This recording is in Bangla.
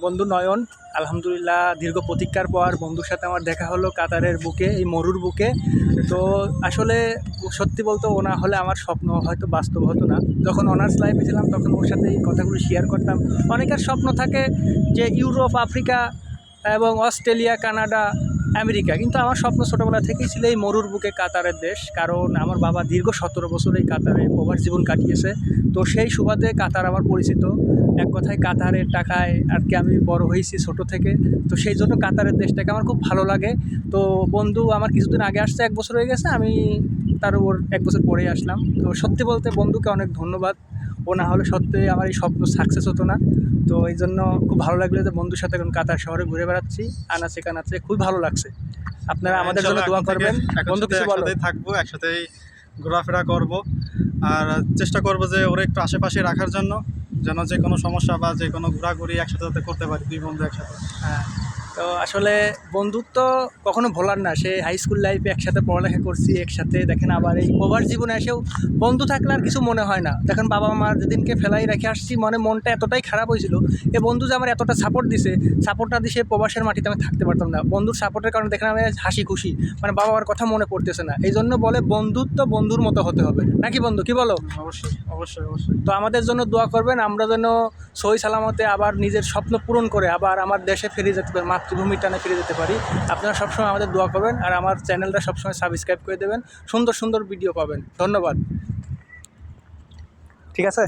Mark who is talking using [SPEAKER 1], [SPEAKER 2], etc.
[SPEAKER 1] বন্ধু নয়ন, আলহামদুলিল্লাহ দীর্ঘ প্রতীক্ষার পর বন্ধুর সাথে আমার দেখা হলো কাতারের বুকে, এই মরুর বুকে। তো আসলে সত্যি বলতে ও না হলে আমার স্বপ্ন হয়তো বাস্তব হতো না। যখন অনার্স লাইফে ছিলাম তখন ওর সাথে এই কথাগুলো শেয়ার করতাম। অনেকের স্বপ্ন থাকে যে ইউরোপ, আফ্রিকা এবং অস্ট্রেলিয়া, কানাডা, আমেরিকা, কিন্তু আমার স্বপ্ন ছোটোবেলা থেকেই ছিল এই মরুর বুকে কাতারের দেশ। কারণ আমার বাবা দীর্ঘ 17 বছর এই কাতারে প্রবাস জীবন কাটিয়েছে। তো সেই সুবাদে কাতার আমার পরিচিত। এক কথায় কাতারের টাকায় আর কি আমি বড় হয়েছি ছোট থেকে। তো সেই জন্য কাতারের দেশটাকে আমার খুব ভালো লাগে। তো বন্ধু আমার কিছুদিন আগে আসছে, 1 বছর হয়ে গেছে, আমি তার ওর 1 বছর পরেই আসলাম। তো সত্যি বলতে বন্ধুকে অনেক ধন্যবাদ। ও না হলে সত্যি আমার এই স্বপ্ন সাকসেস হতো না। তো এই জন্য খুব ভালো লাগলো যে বন্ধুর সাথে এখন কাতার শহরে ঘুরে বেড়াচ্ছি, আনাচে কানাচে, খুবই ভালো লাগছে। আপনারা আমাদের জন্য
[SPEAKER 2] ইনশাল্লাহ
[SPEAKER 1] দোয়া
[SPEAKER 2] এখন থেকে
[SPEAKER 1] করবেন। বন্ধু কিছু বলো।
[SPEAKER 2] একসাথেই থাকবো, একসাথেই ঘোরাফেরা করব। আর চেষ্টা করব যে ওরা একটু আশেপাশে রাখার জন্য, যেন যে কোনো সমস্যা বা যে কোনো ঘোরাঘুরি একসাথে যাতে করতে পারি, দুই বন্ধু একসাথে।
[SPEAKER 1] হ্যাঁ, তো আসলে বন্ধুত্ব কখনো ভোলার না। সে হাই স্কুল লাইফে একসাথে পড়ালেখা করছি, একসাথে দেখেন আবার এই প্রবাস জীবনে এসেও বন্ধু থাকলে আর কিছু মনে হয় না। দেখেন বাবা মার যেদিনকে ফেলাই রেখে আসছি, মনটা এতটাই খারাপ হয়েছিল। এ বন্ধু যে আমার এতটা সাপোর্ট দিছে, সাপোর্ট না দিয়ে সে প্রবাসের মাটিতে আমি থাকতে পারতাম না। বন্ধুর সাপোর্টের কারণে দেখেন আমি আজ হাসি খুশি, মানে বাবা মার কথা মনে পড়তেছে না। এই জন্য বলে বন্ধুত্ব বন্ধুর মতো হতে হবে, নাকি বন্ধু, কি বলো?
[SPEAKER 2] অবশ্যই অবশ্যই অবশ্যই।
[SPEAKER 1] তো আমাদের জন্য দোয়া করবেন, আমরা যেন সহি সালামতে আবার নিজের স্বপ্ন পূরণ করে আবার আমার দেশে ফিরে যেতে পারি, মাতৃভূমির টানে ফিরে যেতে পারি। আপনারা সবসময় আমাদের দোয়া করবেন, আর আমার চ্যানেলটা সবসময় সাবস্ক্রাইব করে দেবেন। সুন্দর সুন্দর ভিডিও পাবেন। ধন্যবাদ। ঠিক আছে।